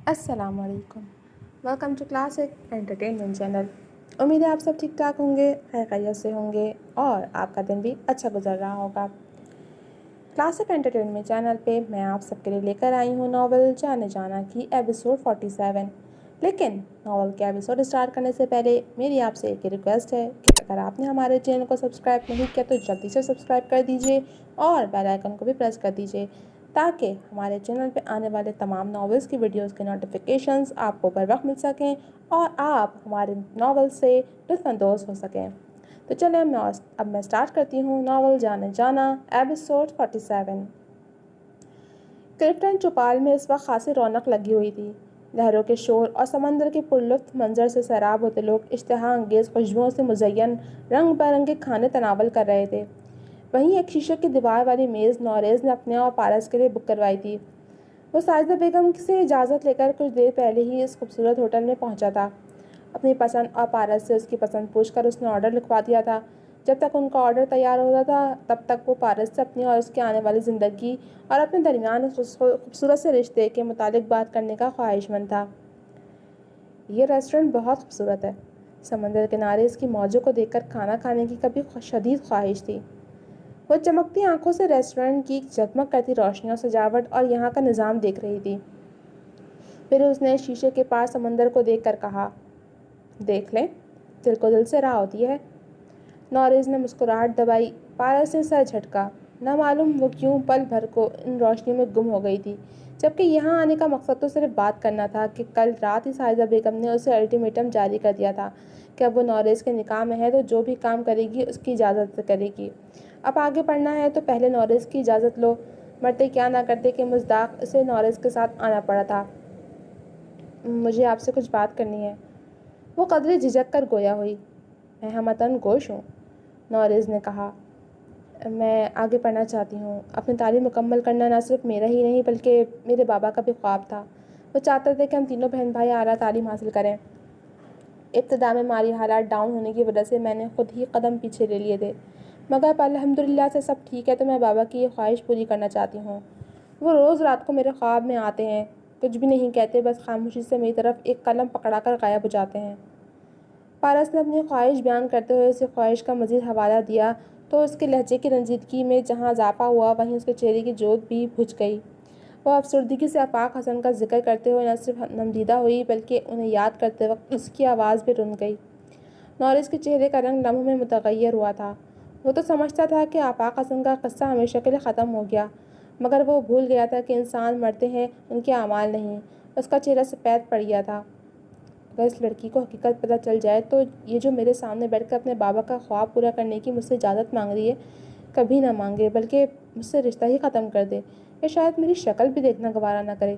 السلام علیکم، welcome to Classic Entertainment channel. امید ہے آپ سب ٹھیک ٹھاک ہوں گے، خیر خیریت سے ہوں گے اور آپ کا دن بھی اچھا گزر رہا ہوگا۔ کلاسک انٹرٹینمنٹ چینل پہ میں آپ سب کے لیے لے کر آئی ہوں ناول جانے جانا کی ایپیسوڈ 47۔ لیکن ناول کے ایپیسوڈ اسٹارٹ کرنے سے پہلے میری آپ سے ایک ریکویسٹ ہے کہ اگر آپ نے ہمارے چینل کو سبسکرائب نہیں کیا تو جلدی سے سبسکرائب کر دیجیے اور بیل آئیکن کو بھی پریس کر دیجیے تاکہ ہمارے چینل پہ آنے والے تمام ناولز کی ویڈیوز کے نوٹیفیکیشنز آپ کو بر وقت مل سکیں اور آپ ہمارے ناول سے لطف اندوز ہو سکیں۔ تو چلیں اب میں اسٹارٹ کرتی ہوں ناول جانے جانا ایپیسوڈ 47۔ کرپٹن چوپال میں اس وقت خاصی رونق لگی ہوئی تھی۔ لہروں کے شور اور سمندر کے پرلطف منظر سے سیراب ہوتے لوگ اشتہا انگیز خوشبوؤں سے مزین رنگ برنگے کھانے تناول کر رہے تھے۔ وہیں ایک شیشے کی دیوار والی میز نوریز نے اپنے اور پارس کے لیے بک کروائی تھی۔ وہ ساجدہ بیگم سے اجازت لے کر کچھ دیر پہلے ہی اس خوبصورت ہوٹل میں پہنچا تھا۔ اپنی پسند اور پارس سے اس کی پسند پوچھ کر اس نے آرڈر لکھوا دیا تھا۔ جب تک ان کا آرڈر تیار ہوتا تھا تب تک وہ پارس سے اپنی اور اس کے آنے والی زندگی اور اپنے درمیان خوبصورت سے رشتے کے متعلق بات کرنے کا خواہش مند تھا۔ یہ ریسٹورنٹ بہت خوبصورت ہے۔ سمندر کنارے اس کی موجوں کو دیکھ کر کھانا کھانے کی کبھی شدید خواہش تھی۔ وہ چمکتی آنکھوں سے ریسٹورنٹ کی جگمگ کرتی روشنیوں، سجاوٹ اور یہاں کا نظام دیکھ رہی تھی۔ پھر اس نے شیشے کے پار سمندر کو دیکھ کر کہا، دیکھ لیں، دل کو دل سے راہ ہوتی ہے۔ نوریز نے مسکراہٹ دبائی۔ پارس نے سر جھٹکا۔ نہ معلوم وہ کیوں پل بھر کو ان روشنیوں میں گم ہو گئی تھی، جبکہ یہاں آنے کا مقصد تو صرف بات کرنا تھا کہ کل رات ہی ساجدہ بیگم نے اسے الٹیمیٹم جاری کر دیا تھا کہ اب وہ نوریز کے نکاح میں ہے تو جو بھی کام کرے گی اس کی اجازت سے کرے گی۔ اب آگے پڑھنا ہے تو پہلے نوریز کی اجازت لو۔ مرتے کیا نہ کرتے کہ مصداق اسے نوریز کے ساتھ آنا پڑا تھا۔ مجھے آپ سے کچھ بات کرنی ہے۔ وہ قدرے جھجک کر گویا ہوئی۔ میں ہمتاً گوش ہوں، نوریز نے کہا۔ میں آگے پڑھنا چاہتی ہوں۔ اپنی تعلیم مکمل کرنا نہ صرف میرا ہی نہیں بلکہ میرے بابا کا بھی خواب تھا۔ وہ چاہتے تھے کہ ہم تینوں بہن بھائی اعلیٰ تعلیم حاصل کریں۔ ابتدا میں مالی حالات ڈاؤن ہونے کی وجہ سے میں نے خود ہی قدم پیچھے لے لیے تھے، مگر الحمدللہ سے سب ٹھیک ہے تو میں بابا کی یہ خواہش پوری کرنا چاہتی ہوں۔ وہ روز رات کو میرے خواب میں آتے ہیں، کچھ بھی نہیں کہتے، بس خاموشی سے میری طرف ایک قلم پکڑا کر غائب ہو جاتے ہیں۔ پارس نے اپنی خواہش بیان کرتے ہوئے اسے خواہش کا مزید حوالہ دیا تو اس کے لہجے کی رنجیدگی میں جہاں اضافہ ہوا وہیں اس کے چہرے کی جوت بھی بجھ گئی۔ وہ افسردگی سے آفاق حسن کا ذکر کرتے ہوئے نہ صرف نمدیدہ ہوئی بلکہ انہیں یاد کرتے وقت اس کی آواز بھی رن گئی۔ نوریز کے چہرے کا رنگ لمحوں میں متغیر ہوا تھا۔ وہ تو سمجھتا تھا کہ آفاق حسن کا قصہ ہمیشہ کے لیے ختم ہو گیا، مگر وہ بھول گیا تھا کہ انسان مرتے ہیں، ان کے اعمال نہیں۔ اس کا چہرہ سفید پڑ گیا تھا۔ اگر اس لڑکی کو حقیقت پتہ چل جائے تو یہ جو میرے سامنے بیٹھ کر اپنے بابا کا خواب پورا کرنے کی مجھ سے اجازت مانگ رہی ہے، کبھی نہ مانگے بلکہ مجھ سے رشتہ ہی ختم کر دے، یا شاید میری شکل بھی دیکھنا گوارا نہ کرے،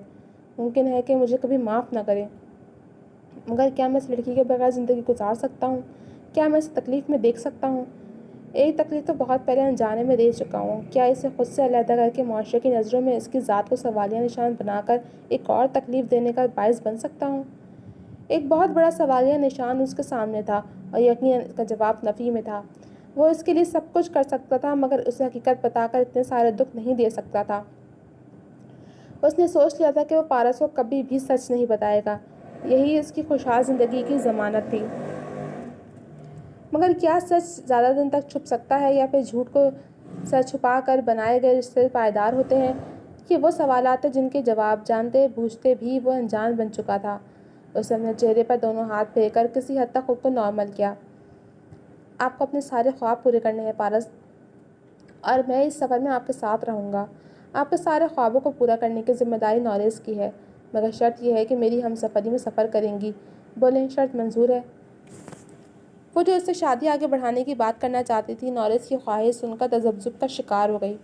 ممکن ہے کہ مجھے کبھی معاف نہ کرے، مگر کیا میں اس لڑکی کے بغیر زندگی گزار سکتا ہوں؟ کیا میں اسے تکلیف میں دیکھ سکتا ہوں؟ ایک تکلیف تو بہت پہلے انجانے میں دے چکا ہوں، کیا اسے خود سے علیحدہ کر کے معاشرے کی نظروں میں اس کی ذات کو سوالیہ نشان بنا کر ایک اور تکلیف دینے کا باعث بن سکتا ہوں؟ ایک بہت بڑا سوالیہ نشان اس کے سامنے تھا اور یقیناً اس کا جواب نفی میں تھا۔ وہ اس کے لیے سب کچھ کر سکتا تھا مگر اسے حقیقت بتا کر اتنے سارے دکھ نہیں دے سکتا تھا۔ اس نے سوچ لیا تھا کہ وہ پارس کو کبھی بھی سچ نہیں بتائے گا، یہی اس کی خوشحال زندگی کی ضمانت تھی۔ مگر کیا سچ زیادہ دن تک چھپ سکتا ہے یا پھر جھوٹ کو سر چھپا کر بنائے گئے رشتے پائیدار ہوتے ہیں؟ یہ وہ سوالات ہیں جن کے جواب جانتے بوجھتے بھی وہ انجان بن چکا تھا۔ اس نے اپنے چہرے پر دونوں ہاتھ پھیر کر کسی حد تک خود کو نارمل کیا۔ آپ کو اپنے سارے خواب پورے کرنے ہیں پارس، اور میں اس سفر میں آپ کے ساتھ رہوں گا۔ آپ کے سارے خوابوں کو پورا کرنے کی ذمہ داری نوریز کی ہے، مگر شرط یہ ہے کہ میری ہم سفری میں سفر کریں گی۔ بولیں، شرط منظور ہے؟ وہ جو اس سے شادی آگے بڑھانے کی بات کرنا چاہتی تھی، نوریز کی خواہش سن کر تذبذب کا شکار ہو گئی۔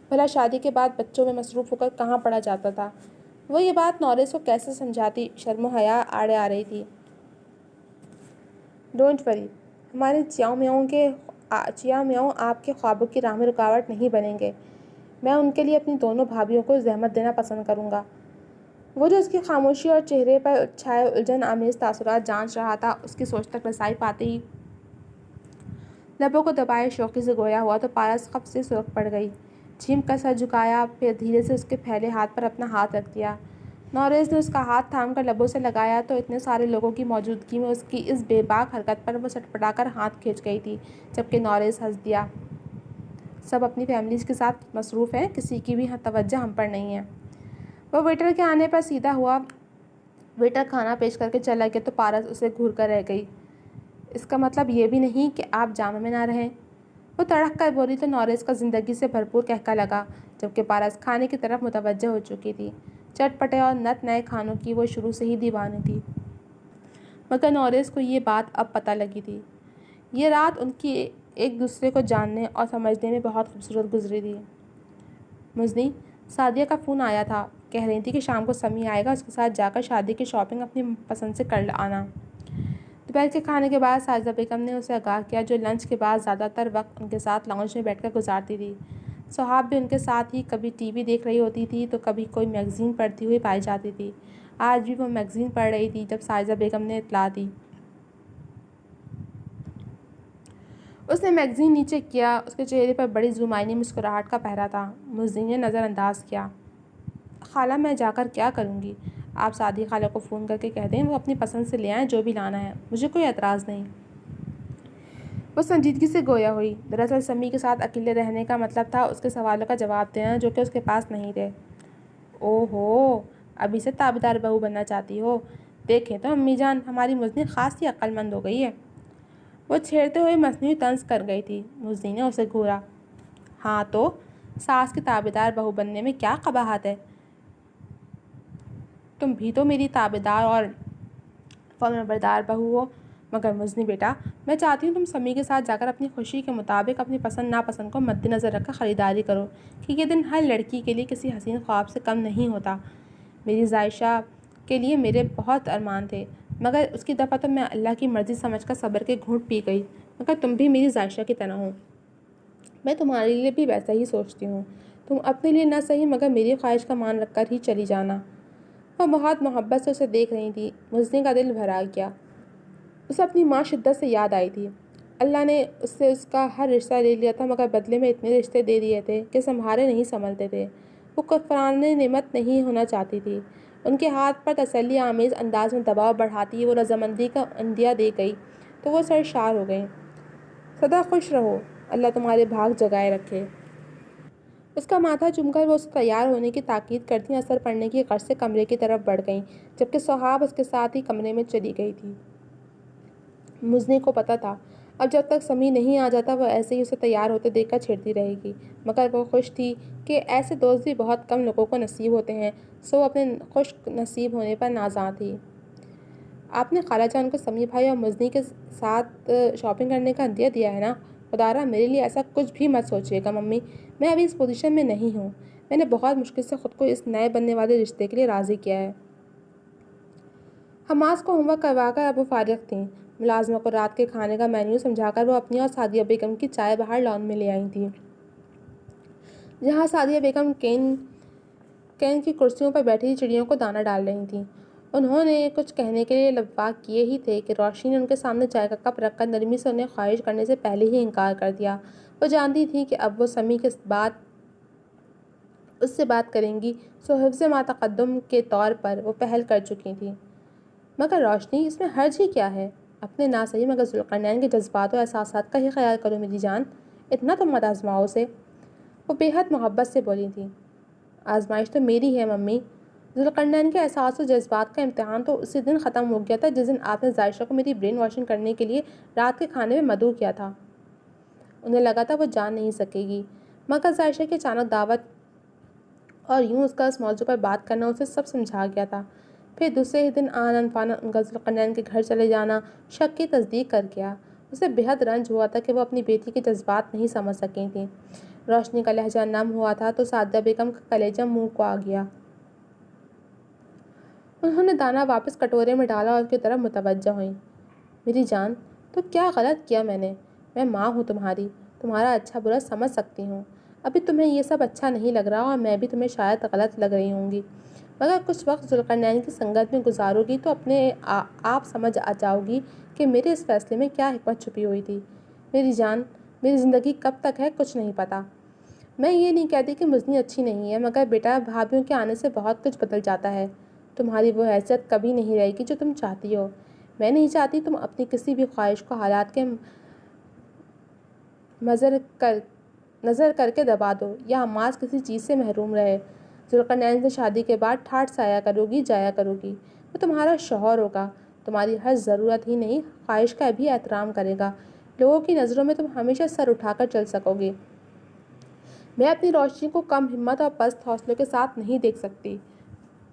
بھلا شادی کے بعد بچوں میں مصروف ہو کر کہاں پڑا جاتا تھا؟ وہ یہ بات نوریز کو کیسے سمجھاتی؟ شرم و حیا آڑے آ رہی تھی۔ ڈونٹ وری، ہمارے چیاؤ میاؤں آپ کے خوابوں کی راہ میں رکاوٹ نہیں بنیں گے۔ میں ان کے لیے اپنی دونوں بھابھیوں کو زحمت دینا پسند کروں گا۔ وہ جو اس کی خاموشی اور چہرے پر چھائے الجھن آمیز تاثرات جانچ رہا تھا، اس کی سوچ تک رسائی پاتے ہی لبوں کو دبائے شوقی سے گویا ہوا تو پارس خب سے سرخ پڑ گئی۔ جھیم کر سر جھکایا، پھر دھیرے سے اس کے پھیلے ہاتھ پر اپنا ہاتھ رکھ دیا۔ نوریز نے اس کا ہاتھ تھام کر لبوں سے لگایا تو اتنے سارے لوگوں کی موجودگی میں اس کی اس بے باک حرکت پر وہ سٹپٹا کر ہاتھ کھینچ گئی تھی، جبکہ نوریز ہنس دیا۔ سب اپنی فیملیز کے ساتھ مصروف ہیں، کسی کی بھی توجہ ہم پر نہیں ہے۔ وہ ویٹر کے آنے پر سیدھا ہوا۔ ویٹر کھانا پیش کر کے چلا گیا تو پارس اسے گھور کر رہ گئی۔ اس کا مطلب یہ بھی نہیں کہ آپ جامع میں نہ رہیں؟ وہ تڑک کر بولی تو نوریز کا زندگی سے بھرپور کہکا لگا، جبکہ پارس کھانے کی طرف متوجہ ہو چکی تھی۔ چٹپٹے اور نت نئے کھانوں کی وہ شروع سے ہی دیوانی تھی، مگر نوریز کو یہ بات اب پتہ لگی تھی۔ یہ رات ان کی ایک دوسرے کو جاننے اور سمجھنے میں بہت خوبصورت گزری تھی۔ مزنی، سعدیہ کا فون آیا تھا، کہہ رہی تھی کہ شام کو سمی آئے گا، اس کے ساتھ جا کر شادی کی شاپنگ اپنی پسند سے کر آنا۔ دوپہر کے کھانے کے بعد ساجدہ بیگم نے اسے آگاہ کیا، جو لنچ کے بعد زیادہ تر وقت ان کے ساتھ لاؤنج میں بیٹھ کر گزارتی تھی۔ سوہاب بھی ان کے ساتھ ہی کبھی ٹی وی دیکھ رہی ہوتی تھی تو کبھی کوئی میگزین پڑھتی ہوئی پائی جاتی تھی۔ آج بھی وہ میگزین پڑھ رہی تھی جب ساجدہ بیگم نے اطلاع دی۔ اس نے میگزین نیچے کیا، اس کے چہرے پر بڑی زمائنی مسکراہٹ کا پہرا تھا۔ مزنی نے نظر انداز کیا۔ خالہ، میں جا کر کیا کروں گی؟ آپ سعدی خالہ کو فون کر کے کہہ دیں وہ اپنی پسند سے لے آئیں جو بھی لانا ہے، مجھے کوئی اعتراض نہیں۔ وہ سنجیدگی سے گویا ہوئی۔ دراصل سمی کے ساتھ اکیلے رہنے کا مطلب تھا اس کے سوالوں کا جواب دینا جو کہ اس کے پاس نہیں تھے۔ او ہو، ابھی سے تابعدار بہو بننا چاہتی ہو؟ دیکھیں تو امی جان، ہماری مزنی خاصی عقل مند ہو گئی ہے۔ وہ چھیڑتے ہوئے مصنوعی طنز کر گئی تھی۔ مزنی نے اسے گھورا۔ ہاں تو، ساس کی تابعدار بہو بننے میں کیا قباحت ہے؟ تم بھی تو میری تابعدار اور فرمانبردار بہو ہو۔ مگر مزنی بیٹا، میں چاہتی ہوں تم سمی کے ساتھ جا کر اپنی خوشی کے مطابق اپنی پسند ناپسند کو مد نظر رکھ کر خریداری کرو، کہ یہ دن ہر لڑکی کے لیے کسی حسین خواب سے کم نہیں ہوتا۔ میری زائشہ کے لیے میرے بہت ارمان تھے، مگر اس کی دفعہ تو میں اللہ کی مرضی سمجھ کر صبر کے گھونٹ پی گئی۔ مگر تم بھی میری زائشہ کی طرح ہو، میں تمہارے لیے بھی ویسا ہی سوچتی ہوں۔ تم اپنے لیے نہ صحیح مگر میری خواہش کا مان رکھ کر ہی چلی جانا۔ وہ بہت محبت سے اسے دیکھ رہی تھی۔ مزنی کا دل بھرا گیا۔ اسے اپنی ماں شدت سے یاد آئی تھی۔ اللہ نے اس سے اس کا ہر رشتہ لے لیا تھا، مگر بدلے میں اتنے رشتے دے دیے تھے کہ سنبھالے نہیں سنبھلتے تھے۔ وہ کفران نعمت نہیں ہونا چاہتی تھی۔ ان کے ہاتھ پر تسلی آمیز انداز میں دباؤ بڑھاتی وہ رضامندی کا عندیہ دے گئی تو وہ سرشار ہو گئیں۔ سدا خوش رہو، اللہ تمہارے بھاگ جگائے رکھے۔ اس کا ماتھا چوم کر وہ اسے تیار ہونے کی تاکید کرتی اثر پڑنے کی غرض سے کمرے کی طرف بڑھ گئیں، جبکہ سوہاب اس کے ساتھ ہی کمرے میں چلی گئی تھی۔ مزنی کو پتہ تھا اب جب تک سمی نہیں آ جاتا وہ ایسے ہی اسے تیار ہوتے دیکھ کر چھیڑتی رہے گی، مگر وہ خوش تھی کہ ایسے دوست بھی بہت کم لوگوں کو نصیب ہوتے ہیں، سو اپنے خوش نصیب ہونے پر نازاں تھی۔ آپ نے خالہ جان کو سمی بھائی اور مزنی کے ساتھ شاپنگ کرنے کا عندیہ دیا ہے نا؟ خدارا میرے لیے ایسا کچھ بھی مت سوچیے گا ممی، میں ابھی اس پوزیشن میں نہیں ہوں۔ میں نے بہت مشکل سے خود کو اس نئے بننے والے رشتے کے لیے راضی کیا ہے۔ حماس کو ہوم ورک کروا کر اب وہ فارغ تھیں۔ ملازمہ کو رات کے کھانے کا مینیو سمجھا کر وہ اپنی اور سعدیہ بیگم کی چائے باہر لان میں لے آئی تھیں، جہاں سعدیہ بیگم کین کی کرسیوں پر بیٹھی چڑیوں کو دانہ ڈال رہی تھیں۔ انہوں نے کچھ کہنے کے لیے لباق کیے ہی تھے کہ روشنی نے ان کے سامنے چائے کا کپ رکھ کر نرمی سے انہیں خواہش کرنے سے پہلے ہی انکار کر دیا۔ وہ جانتی تھیں کہ اب وہ سمی کے بعد اس سے بات کریں گی، سو حفظ ما تقدم کے طور پر وہ پہل کر چکی تھیں۔ مگر روشنی، اس میں حرج ہی کیا ہے؟ اپنے نہ صحیح مگر ذوالقرنین کے جذبات و احساسات کا ہی خیال کرو میری جان، اتنا تو مت آزماؤ اسے۔ وہ بے حد محبت سے بولی تھی۔ آزمائش تو میری ہے ممی۔ ذوالقرنین کے احساس و جذبات کا امتحان تو اسی دن ختم ہو گیا تھا جس دن آپ نے زائشہ کو میری برین واشنگ کرنے کے لیے رات کے کھانے میں مدعو کیا تھا۔ انہیں لگا تھا وہ جان نہیں سکے گی، مگر زائشہ کی اچانک دعوت اور یوں اس کا اس موضوع پر بات کرنا اسے سب سمجھا گیا تھا۔ پھر دوسرے ہی دن آنن فانن ان کا ذوالقرنین کے گھر چلے جانا شک کی تصدیق کر گیا۔ اسے بے حد رنج ہوا تھا کہ وہ اپنی بیٹی کے جذبات نہیں سمجھ سکی تھیں۔ روشنی کا لہجہ نم ہوا تھا تو سعدیہ بیگم کا کلیجہ منہ کو آ گیا۔ انہوں نے دانہ واپس کٹورے میں ڈالا اور اس کی طرف متوجہ ہوئیں۔ میری جان، تو کیا غلط کیا میں نے؟ میں ماں ہوں تمہاری، تمہارا اچھا برا سمجھ سکتی ہوں۔ ابھی تمہیں یہ سب اچھا نہیں لگ رہا اور میں بھی تمہیں شاید غلط لگ رہی ہوں گی، مگر کچھ وقت ذوالقرنین کی سنگت میں گزارو گی تو اپنے آپ سمجھ جاؤ گی کہ میرے اس فیصلے میں کیا حکمت چھپی ہوئی تھی۔ میری جان، میری زندگی کب تک ہے کچھ نہیں پتہ۔ میں یہ نہیں کہتی کہ مزنی اچھی نہیں ہے، مگر بیٹا بھابھیوں کے آنے سے بہت کچھ بدل جاتا ہے۔ تمہاری وہ حیثیت کبھی نہیں رہے گی جو تم چاہتی ہو۔ میں نہیں چاہتی تم اپنی کسی بھی خواہش کو حالات کے نظر کر کے دبا دو یا حماس کسی چیز سے محروم رہے۔ ذوالقرنین سے شادی کے بعد ٹھاٹھ سے آیا کرو گی، جایا کرو گی۔ وہ تمہارا شوہر ہوگا، تمہاری ہر ضرورت ہی نہیں خواہش کا بھی احترام کرے گا۔ لوگوں کی نظروں میں تم ہمیشہ سر اٹھا کر چل سکو گی۔ میں اپنی روشنی کو کم ہمت اور پست حوصلوں کے ساتھ نہیں دیکھ سکتی۔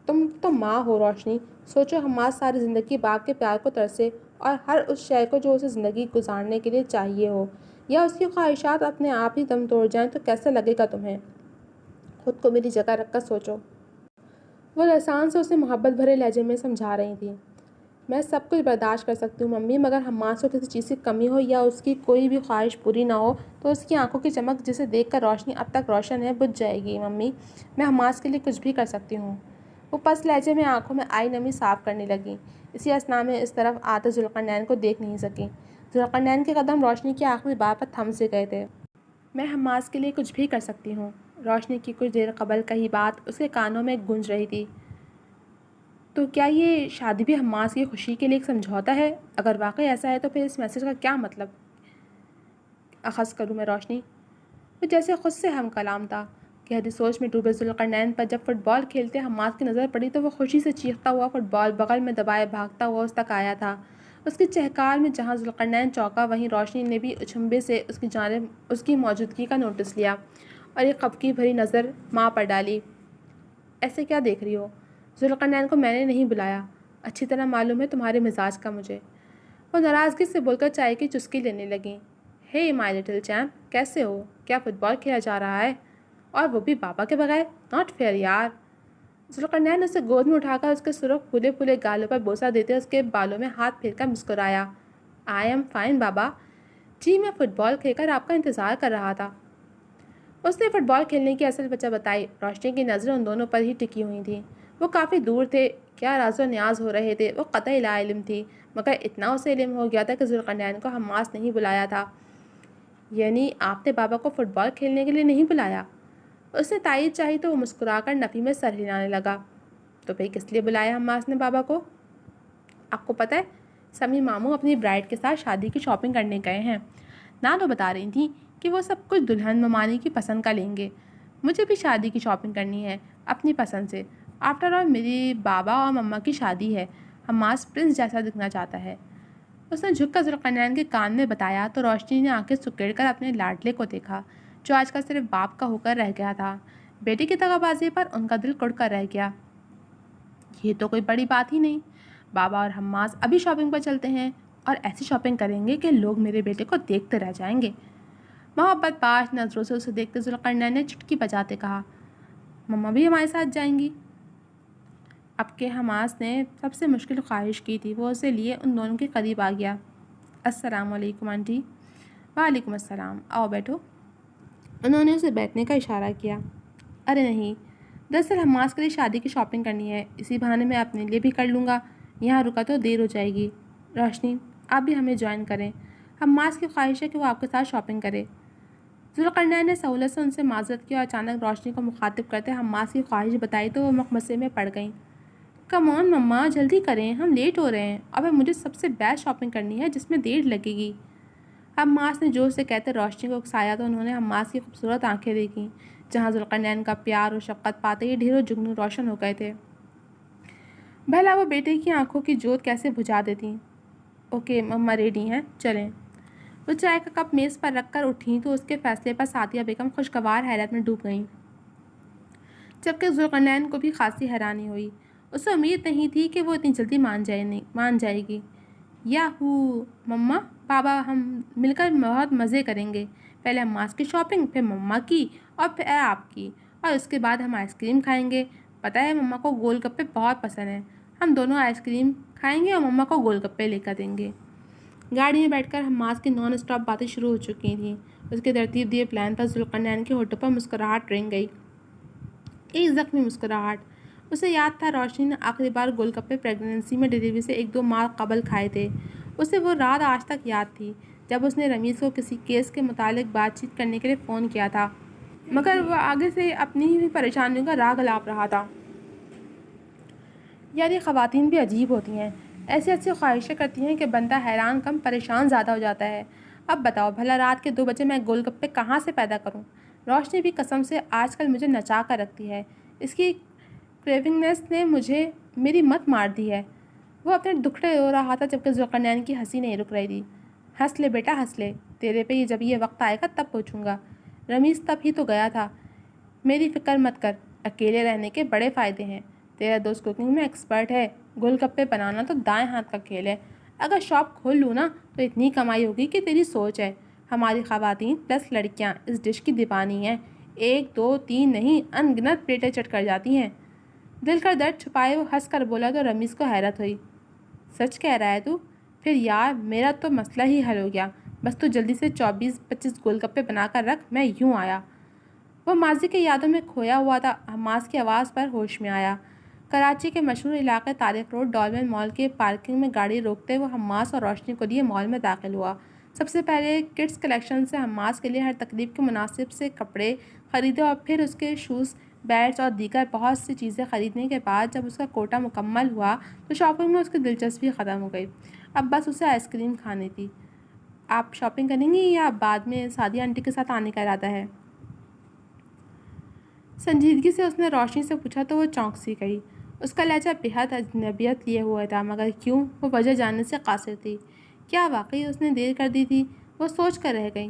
تم تو ماں ہو روشنی، سوچو حماس ساری زندگی باپ کے پیار کو ترسے اور ہر اس شے کو جو اسے زندگی گزارنے کے لیے چاہیے ہو، یا اس کی خواہشات اپنے آپ ہی دم توڑ جائیں تو کیسا لگے گا تمہیں؟ خود کو میری جگہ رکھ کر سوچو۔ وہ لسان سے اسے محبت بھرے لہجے میں سمجھا رہی تھی۔ میں سب کچھ برداشت کر سکتی ہوں ممی، مگر حماس کو کسی چیز کی کمی ہو یا اس کی کوئی بھی خواہش پوری نہ ہو تو اس کی آنکھوں کی چمک جسے دیکھ کر روشنی اب تک روشن ہے بجھ جائے گی ممی۔ میں حماس کے لیے کچھ بھی کر سکتی ہوں۔ وہ پست لہجے میں آنکھوں میں آئی نمی صاف کرنے لگی۔ اسی اثنا میں اس طرف آتے ذوالقرنین کو دیکھ نہیں سکی۔ ذوالقرنین کے قدم روشنی کی آخری بار پر تھم سے گئے تھے۔ میں حماس کے لیے کچھ بھی کر سکتی ہوں، روشنی کی کچھ دیر قبل کہی بات اس کے کانوں میں گونج رہی تھی۔ تو کیا یہ شادی بھی حماس کی خوشی کے لیے ایک سمجھوتا ہے؟ اگر واقعی ایسا ہے تو پھر اس میسج کا کیا مطلب اخذ کروں میں روشنی؟ وہ جیسے خود سے ہم کلام تھا۔ گہری سوچ میں ڈوبے ذوالقرنین پر جب فٹ بال کھیلتے حماس کی نظر پڑی تو وہ خوشی سے چیختا ہوا فٹ بال بغل میں دبائے بھاگتا ہوا اس تک آیا تھا۔ اس کی چہکار میں جہاں ذوالقرنین چونکا وہیں روشنی نے بھی اچنبھے سے اس کی جانب اس کی موجودگی کا نوٹس لیا اور ایک خفگی بھری نظر ماں پر ڈالی۔ ایسے کیا دیکھ رہی ہو؟ ذوالقرنین کو میں نے نہیں بلایا، اچھی طرح معلوم ہے تمہارے مزاج کا مجھے۔ وہ ناراضگی سے بول کر چائے کی چسکی لینے لگیں۔ ہے مائی لٹل چیمپ، کیسے ہو؟ کیا فٹ بال کھیلا جا رہا ہے؟ اور وہ بھی بابا کے بغیر؟ ناٹ فیئر یار۔ ذوالقرنین اسے گود میں اٹھا کر اس کے سرخ پھولے پھولے گالوں پر بوسہ دیتے اس کے بالوں میں ہاتھ پھیر کر مسکرایا۔ آئی ایم فائن بابا جی، میں فٹ بال کھیل کر آپ کا انتظار کر رہا تھا۔ اس نے فٹ بال کھیلنے کی اصل وجہ بتائی۔ روشنی کی نظریں ان دونوں پر ہی ٹکی ہوئی تھیں۔ وہ کافی دور تھے، کیا راز و نیاز ہو رہے تھے وہ قطعی لا علم تھی، مگر اتنا اسے علم ہو گیا تھا کہ ذوالقرنین کو حماس نہیں بلایا تھا۔ یعنی آپ نے بابا کو فٹ بال کھیلنے کے لیے نہیں بلایا؟ اس نے تائید چاہی تو وہ مسکرا کر نفی میں سر ہلانے لگا۔ تو پھر کس لیے بلایا حماس نے بابا کو؟ آپ کو پتہ ہے سمی ماموں اپنی برائڈ کے ساتھ شادی کی شاپنگ کرنے گئے ہیں۔ نانو بتا رہی تھیں کہ وہ سب کچھ دلہن ممانی کی پسند کا لیں گے۔ مجھے بھی شادی کی شاپنگ کرنی ہے اپنی پسند سے۔ آفٹر آل میری بابا اور مما کی شادی ہے، حماس پرنس جیسا دکھنا چاہتا ہے۔ اس نے جھک کر ذوالقرنین کے کان میں بتایا تو روشنی نے آنکھیں سکیڑ کر اپنے لاڈلے کو دیکھا جو آج کل صرف باپ کا ہو کر رہ گیا تھا۔ بیٹی کی دغا بازی پر ان کا دل کڑ کر رہ گیا۔ یہ تو کوئی بڑی بات ہی نہیں، بابا اور حماس ابھی شاپنگ پر چلتے ہیں اور ایسی شاپنگ کریں گے کہ لوگ میرے بیٹے کو دیکھتے رہ جائیں گے۔ محبت باش نظروں سے اسے دیکھتے ذوالقرنین نے چٹکی بجاتے کہا، مما بھی ہمارے ساتھ جائیں گی؟ اب کہ حماس نے سب سے مشکل خواہش کی تھی وہ اسے لیے ان دونوں کے قریب آ گیا۔ السلام علیکم آنٹی۔ وعلیکم السلام، آؤ بیٹھو۔ انہوں نے اسے بیٹھنے کا اشارہ کیا۔ ارے نہیں، دراصل حماس کے لیے شادی کی شاپنگ کرنی ہے، اسی بہانے میں اپنے لیے بھی کر لوں گا، یہاں رکا تو دیر ہو جائے گی۔ روشنی آپ بھی ہمیں جوائن کریں، حماس کی خواہش ہے کہ وہ آپ کے ساتھ شاپنگ کرے۔ ذوالقرنین نے سہولت سے ان سے معذرت کی اور اچانک روشنی کو مخاطب کرتے حماس کی خواہش بتائی تو وہ مخمصے میں پڑ گئیں۔ کم آن مما، جلدی کریں، ہم لیٹ ہو رہے ہیں اور پھر مجھے سب سے بیسٹ شاپنگ کرنی ہے جس میں دیر لگے گی۔ حماس نے جوش سے کہتے روشنی کو اکسایا تو انہوں نے حماس کی خوبصورت آنکھیں دیکھیں جہاں ذوالقرنین کا پیار اور شفقت پاتے ہی ڈھیروں جگنوں روشن ہو گئے تھے۔ بھلا وہ بیٹے کی آنکھوں کی جوت کیسے بجھا دیتی؟ اوکے مما ریڈی ہیں، چلیں۔ وہ چائے کا کپ میز پر رکھ کر اٹھیں تو اس کے فیصلے پر سعدیہ بیگم خوشگوار حیرت میں ڈوب گئیں، جبکہ ذوالقرنین کو بھی خاصی حیرانی ہوئی۔ اسے امید نہیں تھی کہ وہ اتنی جلدی مان جائے گی۔ یاہو مما، بابا ہم مل کر بہت مزے کریں گے، پہلے حماس کی شاپنگ، پھر مما کی اور پھر آپ کی، اور اس کے بعد ہم آئس کریم کھائیں گے۔ پتہ ہے مما کو گول گپے بہت پسند ہیں، ہم دونوں آئس کریم کھائیں گے اور مما کو گول گپے لے کر دیں گے۔ گاڑی میں بیٹھ کر حماس کی نان اسٹاپ باتیں شروع ہو چکی تھیں۔ اس کے ترتیب دیے پلان پر ذوالقرنین کے ہونٹوں پر مسکراہٹ رنگ گئی، ایک زخمی مسکراہٹ۔ اسے یاد تھا روشنی نے آخری بار گول گپے پریگننسی میں ڈلیوری سے 1-2 ماہ قبل کھائے تھے۔ اسے وہ رات آج تک یاد تھی جب اس نے رمیز کو کسی کیس کے متعلق بات چیت کرنے کے لیے فون کیا تھا، مگر وہ آگے سے اپنی ہی پریشانیوں کا راگ الاپ رہا تھا۔ یار یہ خواتین بھی عجیب ہوتی ہیں، ایسی ایسی خواہشیں کرتی ہیں کہ بندہ حیران کم پریشان زیادہ ہو جاتا ہے۔ اب بتاؤ بھلا رات کے 2 بجے میں گول گپے کہاں سے پیدا کروں؟ روشنی بھی قسم سے آج کل مجھے نچا کر رکھتی ہے، اس کی کریونگنیس نے مجھے میری مت مار دی ہے۔ وہ اپنے دکھڑے رو رہا تھا جبکہ ذوالقرنین کی ہنسی نہیں رک رہی تھی۔ ہنس لے بیٹا ہنس لے، تیرے پہ جب یہ وقت آئے گا تب پوچھوں گا۔ رمیز تب ہی تو گیا تھا، میری فکر مت کر، اکیلے رہنے کے بڑے فائدے ہیں۔ تیرا دوست کوکنگ میں ایکسپرٹ ہے، گول گپے بنانا تو دائیں ہاتھ کا کھیل ہے۔ اگر شاپ کھول لوں نا تو اتنی کمائی ہوگی کہ تیری سوچ ہے۔ ہماری خواتین پلس لڑکیاں اس ڈش کی دیوانی ہیں، 1 2 3 نہیں ان گنت پلیٹیں چٹ کر جاتی ہیں۔ دل کا درد چھپائے وہ ہنس کر بولا تو رمیز کو حیرت ہوئی۔ سچ کہہ رہا ہے تو؟ پھر یار میرا تو مسئلہ ہی حل ہو گیا، بس تو جلدی سے 24-25 گول گپے بنا کر رکھ، میں یوں آیا۔ وہ ماضی کے یادوں میں کھویا ہوا تھا، حماس کی آواز پر ہوش میں آیا۔ کراچی کے مشہور علاقے طارق روڈ ڈالمن مال کے پارکنگ میں گاڑی روکتے وہ حماس اور روشنی کو لیے مال میں داخل ہوا۔ سب سے پہلے کڈس کلیکشن سے حماس کے لیے ہر تقریب کے مناسب سے کپڑے خریدے اور پھر اس کے شوز، بیٹس اور دیگر بہت سی چیزیں خریدنے کے بعد جب اس کا کوٹا مکمل ہوا تو شاپنگ میں اس کی دلچسپی ختم ہو گئی۔ اب بس اسے آئس کریم کھانی تھی۔ آپ شاپنگ کریں گی یا بعد میں سعدیہ آنٹی کے ساتھ آنے کا ارادہ ہے؟ سنجیدگی سے اس نے روشنی سے پوچھا تو وہ چونک سی گئی۔ اس کا لہجہ بےحد اجنبیت لیے ہوئے تھا، مگر کیوں وہ وجہ جاننے سے قاصر تھی۔ کیا واقعی اس نے دیر کر دی تھی؟ وہ سوچ کر رہ گئی،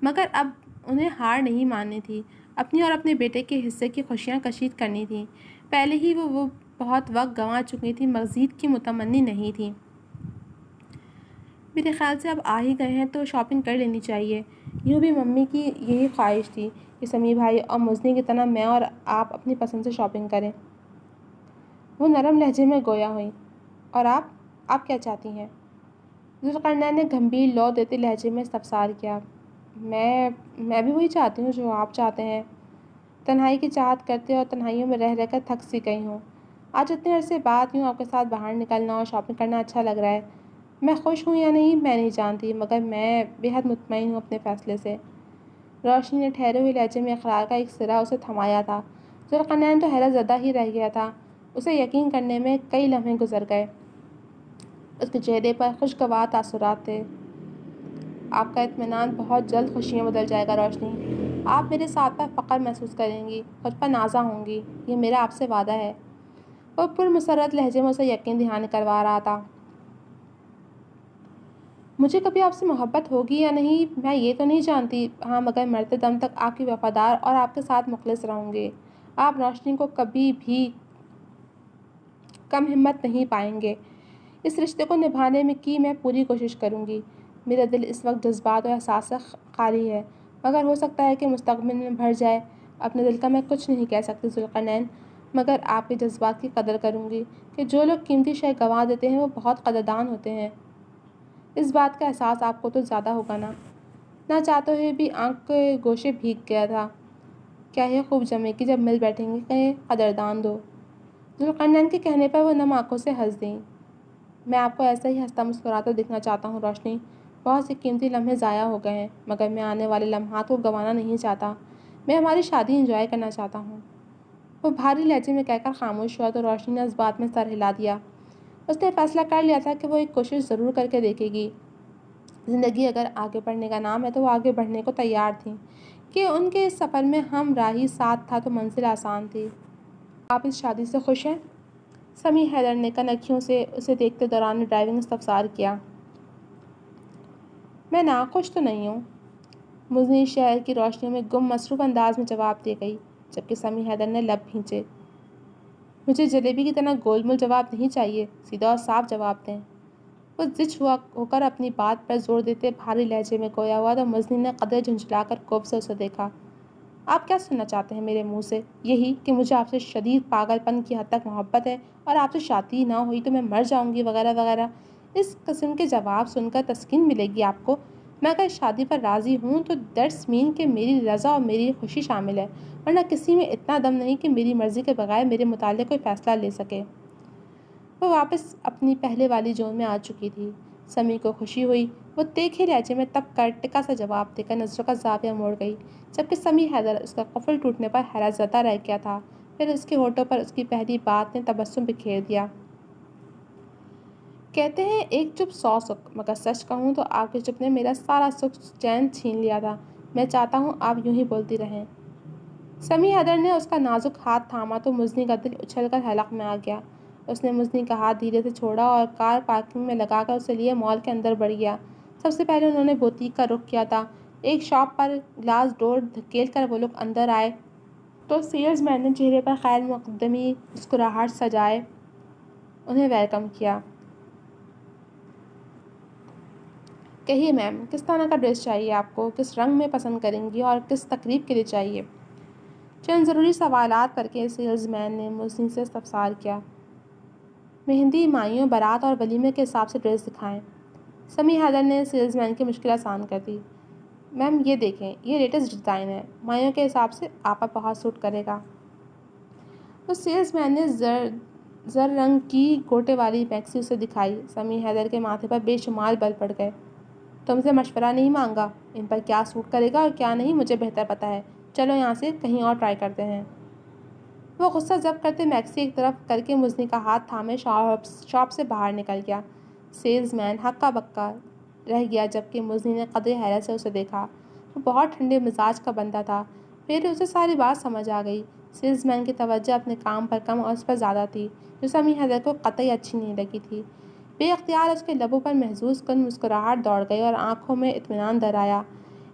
مگر اب انہیں ہار نہیں ماننی تھی، اپنی اور اپنے بیٹے کے حصے کی خوشیاں کشید کرنی تھیں۔ پہلے ہی وہ بہت وقت گنوا چکی تھی، مزید کی متمنی نہیں تھی۔ میرے خیال سے اب آ ہی گئے ہیں تو شاپنگ کر لینی چاہیے۔ یوں بھی ممی کی یہی خواہش تھی کہ سمیع بھائی اور مزنی کی طرح میں اور آپ اپنی پسند سے شاپنگ کریں۔ وہ نرم لہجے میں گویا ہوئیں۔ اور آپ کیا چاہتی ہیں؟ ذوالقرنین نے گھمبیر لو دیتے لہجے میں استفسار کیا۔ میں بھی وہی چاہتی ہوں جو آپ چاہتے ہیں۔ تنہائی کی چاہت کرتے اور تنہائیوں میں رہ کر تھک سی گئی ہوں۔ آج اتنے عرصے بعد یوں آپ کے ساتھ باہر نکلنا اور شاپنگ کرنا اچھا لگ رہا ہے۔ میں خوش ہوں یا نہیں میں نہیں جانتی، مگر میں بے حد مطمئن ہوں اپنے فیصلے سے۔ روشنی نے ٹھہرے ہوئے لہجے میں اقرار کا ایک سرا اسے تھمایا تھا۔ ذوالقرنین تو حیرت زدہ ہی رہ گیا تھا۔ اسے یقین کرنے میں کئی لمحے گزر گئے۔ اس کے چہرے پر خوشگوار تاثرات تھے۔ آپ کا اطمینان بہت جلد خوشیاں بدل جائے گا روشنی۔ آپ میرے ساتھ پر فخر محسوس کریں گی، خود پر نازہ ہوں گی، یہ میرا آپ سے وعدہ ہے۔ وہ پرمسرت لہجے میں اسے یقین دہانی کروا رہا تھا۔ مجھے کبھی آپ سے محبت ہوگی یا نہیں میں یہ تو نہیں جانتی، ہاں مگر مرتے دم تک آپ کی وفادار اور آپ کے ساتھ مخلص رہوں گے۔ آپ روشنی کو کبھی بھی کم ہمت نہیں پائیں گے۔ اس رشتے کو نبھانے کی میں پوری کوشش کروں گی۔ میرا دل اس وقت جذبات اور احساس سے خالی ہے، مگر ہو سکتا ہے کہ مستقبل میں بھر جائے۔ اپنے دل کا میں کچھ نہیں کہہ سکتی ذوالقرنین، مگر آپ کے جذبات کی قدر کروں گی کہ جو لوگ قیمتی شے گنوا دیتے ہیں وہ بہت قدردان ہوتے ہیں۔ اس بات کا احساس آپ کو تو زیادہ ہوگا نا؟ نہ چاہتے ہوئے بھی آنکھ کے گوشے بھیگ گیا تھا۔ کیا یہ خوب جمے کہ جب مل بیٹھیں گے کہیں قدردان دو۔ ذوالقرنین کے کہنے پر وہ نم آنکھوں سے ہنس دیں۔ میں آپ کو ایسا ہی ہنستا مسکراتا دیکھنا چاہتا ہوں روشنی۔ بہت سے قیمتی لمحے ضائع ہو گئے ہیں، مگر میں آنے والے لمحات کو گنوانا نہیں چاہتا۔ میں ہماری شادی انجوائے کرنا چاہتا ہوں۔ وہ بھاری لہجے میں کہہ کر خاموش ہوا تو روشنی نے اس بات میں سر ہلا دیا۔ اس نے فیصلہ کر لیا تھا کہ وہ ایک کوشش ضرور کر کے دیکھے گی۔ زندگی اگر آگے بڑھنے کا نام ہے تو وہ آگے بڑھنے کو تیار تھیں کہ ان کے اس سفر میں ہم راہی ساتھ تھا تو منزل آسان تھی۔ آپ اس شادی سے خوش ہیں؟ سمیع حیدر نے کنکھیوں سے اسے دیکھتے دوران ڈرائیونگ استفسار کیا۔ میں ناخوش تو نہیں ہوں، مزنی شہر کی روشنیوں میں گم مصروف انداز میں جواب دے گئی، جبکہ سمیع حیدر نے لب بھینچے۔ مجھے جلیبی کی طرح گول مول جواب نہیں چاہیے، سیدھا اور صاف جواب دیں۔ وہ زچ ہو کر اپنی بات پر زور دیتے بھاری لہجے میں گویا ہوا تو مزنی نے قدرے جھنجھلا کر کوب سے اسے دیکھا۔ آپ کیا سننا چاہتے ہیں میرے منہ سے؟ یہی کہ مجھے آپ سے شدید پاگل پن کی حد تک محبت ہے اور آپ سے شادی نہ ہوئی تو میں مر جاؤں گی وغیرہ وغیرہ۔ اس قسم کے جواب سن کر تسکین ملے گی آپ کو؟ میں اگر شادی پر راضی ہوں تو دیٹس مین کہ میری رضا اور میری خوشی شامل ہے، ورنہ کسی میں اتنا دم نہیں کہ میری مرضی کے بغیر میرے متعلق کوئی فیصلہ لے سکے۔ وہ واپس اپنی پہلے والی جون میں آ چکی تھی۔ سمیع کو خوشی ہوئی۔ وہ تیکھے لہجے میں تب کر ٹکا سا جواب دے کر نظروں کا زاویہ موڑ گئی، جبکہ سمیع حیدر اس کا قفل ٹوٹنے پر حیرت زدہ رہ گیا تھا۔ پھر اس کے ہونٹوں پر اس کی پہلی بات نے تبسم بکھیر دیا۔ کہتے ہیں ایک چپ 100 سکھ، مگر سچ کہوں تو آپ کے چپ نے میرا سارا سکھ چین چھین لیا تھا۔ میں چاہتا ہوں آپ یوں ہی بولتی رہیں۔ سمیع حیدر نے اس کا نازک ہاتھ تھاما تو مزنی کا دل اچھل کر حلق میں آ گیا۔ اس نے مزنی کا ہاتھ دھیرے سے چھوڑا اور کار پارکنگ میں لگا کر اسے لیے مال کے اندر بڑھ گیا۔ سب سے پہلے انہوں نے بوتیک کا رخ کیا تھا۔ ایک شاپ پر گلاس ڈور دھکیل کر وہ لوگ اندر آئے تو سیلز مین نے چہرے پر خیر مقدمی مسکراہٹ سجائے انہیں ویلکم کیا۔ کہیے میم، کس طرح کا ڈریس چاہیے آپ کو؟ کس رنگ میں پسند کریں گی اور کس تقریب کے لیے چاہیے؟ چند ضروری سوالات کر کے سیلز مین نے مزنی سے استفسار کیا۔ مہندی، مائیوں، بارات اور ولیمے کے حساب سے ڈریس دکھائیں۔ سمیع حیدر نے سیلز مین کی مشکل آسان کر دی۔ میم یہ دیکھیں، یہ لیٹسٹ ڈیزائن ہے، مائیوں کے حساب سے آپ پر بہت سوٹ کرے گا۔ تو سیلز مین نے زر رنگ کی گوٹے والی میکسی اسے دکھائی۔ سمیع حیدر کے ماتھے پر بے شمار بل پڑ گئے۔ تم سے مشورہ نہیں مانگا، ان پر کیا سوٹ کرے گا اور کیا نہیں مجھے بہتر پتہ ہے، چلو یہاں سے کہیں اور ٹرائی کرتے ہیں۔ وہ غصہ ضبط کرتے میکسی ایک طرف کر کے مزنی کا ہاتھ تھامے شاپ سے باہر نکل گیا۔ سیلز مین ہکا بکا رہ گیا جبکہ مزنی نے قدرے حیرت سے اسے دیکھا۔ وہ بہت ٹھنڈے مزاج کا بندہ تھا، پھر اسے ساری بات سمجھ آ گئی۔ سیلز مین کی توجہ اپنے کام پر کم اور اس پر زیادہ تھی، جو سمیع حیدر کو قطعی اچھی نہیں لگی تھی۔ بے اختیار اس کے لبوں پر محظوظ کن مسکراہٹ دوڑ گئی اور آنکھوں میں اطمینان در آیا۔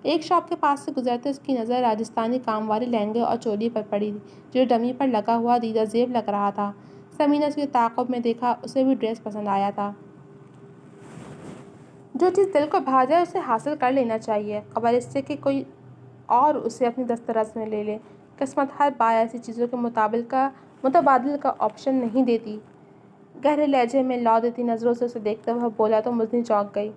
ایک شاپ کے پاس سے گزرتے اس کی نظر راجستھانی کام والے لہنگے اور چولی پر پڑی جو ڈمی پر لگا ہوا دیدہ زیب لگ رہا تھا۔ سمیع نے اس کے تعاقب میں دیکھا، اسے بھی ڈریس پسند آیا تھا۔ جو چیز دل کو بھا جائے اسے حاصل کر لینا چاہیے، قبل اس سے کہ کوئی اور اسے اپنی دسترس میں لے لے۔ قسمت ہر بار ایسی چیزوں کے متبادل کا آپشن نہیں دیتی۔ گہرے لہجے میں لو دیتی نظروں سے اسے دیکھتے ہوئے بولا تو مزنی چونک گئی۔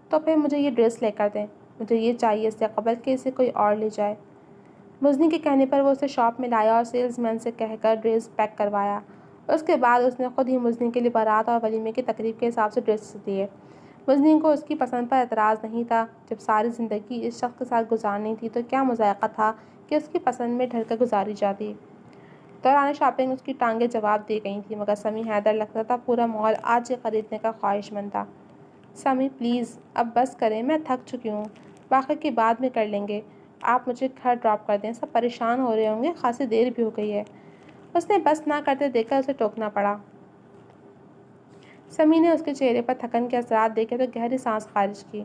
تو پھر مجھے یہ ڈریس لے کر دیں، مجھے یہ چاہیے اس سے قبل کہ اسے کوئی اور لے جائے۔ مزنی کے کہنے پر وہ اسے شاپ میں لایا اور سیلز مین سے کہہ کر ڈریس پیک کروایا۔ اس کے بعد اس نے خود ہی مزنی کے لیے بارات اور ولیمے کی تقریب کے حساب سے ڈریس دیے۔ مزنی کو اس کی پسند پر اعتراض نہیں تھا۔ جب ساری زندگی اس شخص کے ساتھ گزارنی تھی تو کیا مضائقہ تھا کہ اس کی پسند میں ڈھل کر گزاری جاتی۔ دوران شاپنگ اس کی ٹانگیں جواب دے گئی تھیں، مگر سمیع حیدر لگتا تھا پورا مال آج ہی خریدنے کا خواہش مند تھا۔ سمیع پلیز اب بس کریں، میں تھک چکی ہوں، باقی کی بعد میں کر لیں گے، آپ مجھے گھر ڈراپ کر دیں، سب پریشان ہو رہے ہوں گے، خاصی دیر بھی ہو گئی ہے۔ اس نے بس نہ کرتے دیکھ کر اسے ٹوکنا پڑا۔ سمیع نے اس کے چہرے پر تھکن کے اثرات دیکھے تو گہری سانس خارج کی۔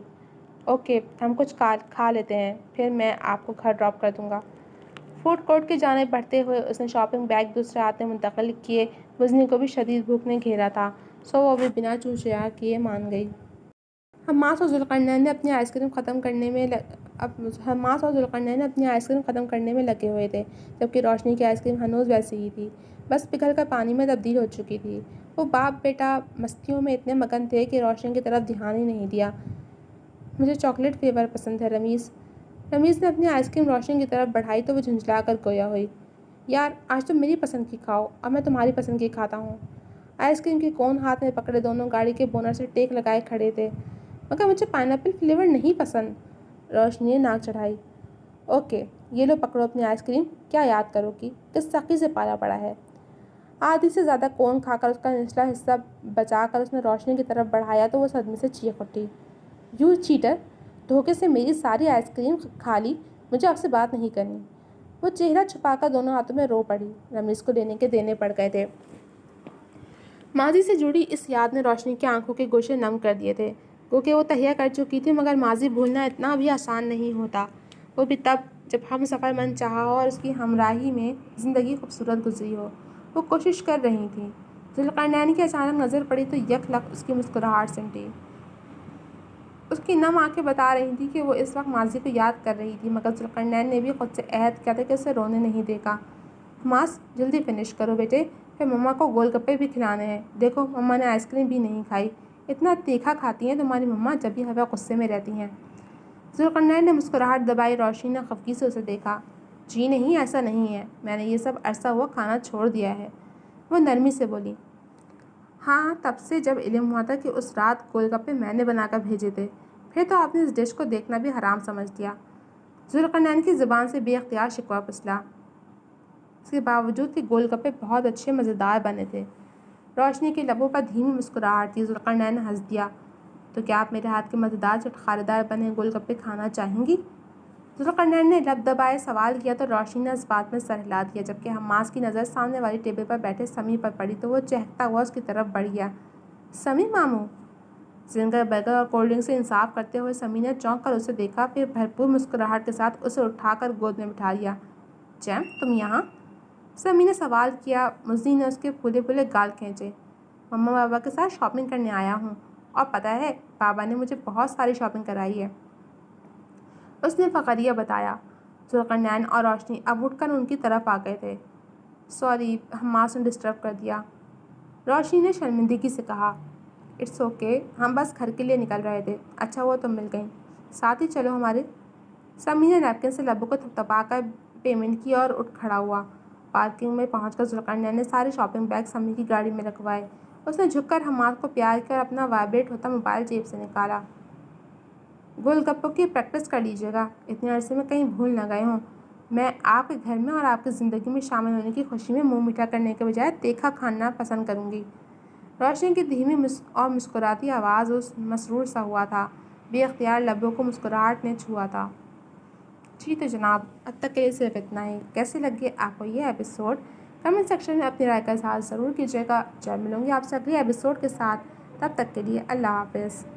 اوکے، ہم کچھ کھا لیتے ہیں، پھر میں آپ کو گھر ڈراپ کر دوں گا۔ فوڈ کورٹ کی جانب بڑھتے ہوئے اس نے شاپنگ بیگ دوسرے ہاتھ میں منتقل کیے۔ مزنی کو بھی شدید بھوک نے گھیرا تھا، سو وہ بھی بنا چوچیاں کیے مان گئی۔ حماس اور ذوالقرنین اپنی آئس کریم ختم کرنے میں لگے ہوئے تھے، جبکہ روشنی کی آئس کریم ہنوز ویسی ہی تھی، بس پگھل کر پانی میں تبدیل ہو چکی تھی۔ وہ باپ بیٹا مستیوں میں اتنے مگن تھے کہ روشنی کی طرف دھیان ہی نہیں دیا۔ مجھے چاکلیٹ فلیور پسند ہے رمیز نے اپنی آئس کریم روشنی کی طرف بڑھائی تو وہ جھنجھلا کر گویا ہوئی۔ یار آج تم میری پسند کی کھاؤ اور میں تمہاری پسند کی کھاتا ہوں۔ آئس کریم کی کون ہاتھ میں پکڑے دونوں گاڑی کے بونٹ سے ٹیک لگائے کھڑے تھے۔ مگر مجھے پائن ایپل فلیور نہیں پسند، روشنی نے ناک چڑھائی۔ اوکے، یہ لو پکڑو اپنی آئس کریم، کیا یاد کرو گی، کس سخی سے پالا پڑا ہے۔ آدھی سے زیادہ کون کھا کر اس کا نچلا حصہ بچا کر اس نے روشنی کی طرف بڑھایا تو وہ صدمے سے چیخ اٹھی۔ یو چیٹر، دھوکے سے میری ساری آئس کریم کھا لی، مجھے آپ سے بات نہیں کرنی۔ وہ چہرہ چھپا کر دونوں ہاتھوں میں رو پڑی۔ رمیز کو لینے کے دینے پڑ گئے تھے۔ ماضی سے جڑی اس یاد نے روشنی کی آنکھوں کے گوشے نم کر دیے تھے، کیونکہ وہ تہیہ کر چکی تھی، مگر ماضی بھولنا اتنا بھی آسان نہیں ہوتا، وہ بھی تب جب ہم سفر من چاہا ہو اور اس کی ہمراہی میں زندگی خوبصورت گزری ہو۔ وہ کوشش کر رہی تھی۔ ذوالقرنین کی اچانک نظر پڑی تو یک لخت اس کی مسکراہٹ سمٹی۔ اس کی نم آنکھیں بتا رہی تھیں کہ وہ اس وقت ماضی کو یاد کر رہی تھی، مگر ذوالقرنین نے بھی خود سے عہد کیا تھا کہ اسے رونے نہیں دے گا۔ حماس، جلدی فنش کرو بیٹے، پھر مما کو گول گپے بھی کھلانے ہیں، دیکھو مما نے آئس کریم بھی نہیں کھائی، اتنا تیکھا کھاتی ہیں تمہاری مما جب بھی ہوا غصے میں رہتی ہیں۔ ذوالقرنین نے مسکراہٹ دبائی۔ روشنی نے خفگی سے اسے دیکھا۔ جی نہیں، ایسا نہیں ہے، میں نے یہ سب عرصہ ہوا کھانا چھوڑ دیا ہے، وہ نرمی سے بولی۔ ہاں، تب سے جب علم ہوا تھا کہ اس رات گول گپے میں نے بنا کر بھیجے تھے، پھر تو آپ نے اس ڈش کو دیکھنا بھی حرام سمجھ لیا۔ ذوالقرنین کی زبان سے بے اختیار شکوہ پسلا۔ اس کے باوجود کہ گول گپے بہت اچھے مزیدار بنے تھے، روشنی کے لبوں پر دھیمی مسکراہٹ تھی۔ ذوالقرنین نے ہنس دیا۔ تو کیا آپ میرے ہاتھ کے مزیدار چٹخارےدار بنے گول گپے کھانا چاہیں گی؟ ذوالقرنین نے لب دبائے سوال کیا تو روشنی نے اس بات میں سر ہلا دیا۔ جبکہ حماس کی نظر سامنے والی ٹیبل پر بیٹھے سمیع پر پڑی تو وہ چہکتا ہوا اس کی طرف بڑھ گیا۔ سمیع ماموں! زنگر برگر اور کولڈ ڈرنک سے انصاف کرتے ہوئے سمیع نے چونک کر اسے دیکھا، پھر بھرپور مسکراہٹ کے ساتھ اسے اٹھا کر گود میں بٹھا لیا۔ جیم تم یہاں؟ سمیع نے سوال کیا۔ مزنی نے اس کے پھولے پھولے گال کھینچے۔ مما بابا کے ساتھ شاپنگ کرنے آیا ہوں، اور پتہ ہے بابا نے مجھے بہت ساری شاپنگ کرائی ہے، اس نے فخریہ بتایا۔ ذوالقرنین اور روشنی اب اٹھ کر ان کی طرف آ گئے تھے۔ سوری، حماس نے ڈسٹرب کر دیا۔ روشنی نے شرمندگی سے کہا۔ اٹس اوکے، ہم بس گھر کے لیے نکل رہے تھے۔ اچھا ہوا تم مل گئیں، ساتھ ہی چلو ہمارے۔ سمیع نے نیپکن سے لبوں کو تھپتھپا کر پیمنٹ کی اور اٹھ کھڑا ہوا۔ پارکنگ میں پہنچ کر ذوالقرنین نے سارے شاپنگ بیگ سمیع کی گاڑی میں رکھوائے۔ اس نے جھک کر حماس کو پیار کیا اور اپنا وائبریٹ ہوتا موبائل جیب سے نکالا۔ گول گپوں کی پریکٹس کر لیجیے گا، اتنے عرصے میں کہیں بھول نہ گئے ہوں۔ میں آپ کے گھر میں اور آپ کی زندگی میں شامل ہونے کی خوشی میں منہ میٹھا کرنے کے بجائے تیکھا کھانا پسند کروں گی۔ روشنی کی دھیمی اور مسکراتی آواز اس مسرور سا ہوا تھا، بے اختیار لبوں کو مسکراہٹ نے چھوا تھا۔ جی تو جناب، اب تک کے لیے صرف اتنا ہی۔ کیسے لگے آپ کو یہ ایپیسوڈ؟ کمنٹ سیکشن میں اپنی رائے کا اظہار ضرور کیجیے گا۔ جلد ملوں گی آپ سے اگلے ایپیسوڈ کے ساتھ، تب تک کے لیے اللہ حافظ۔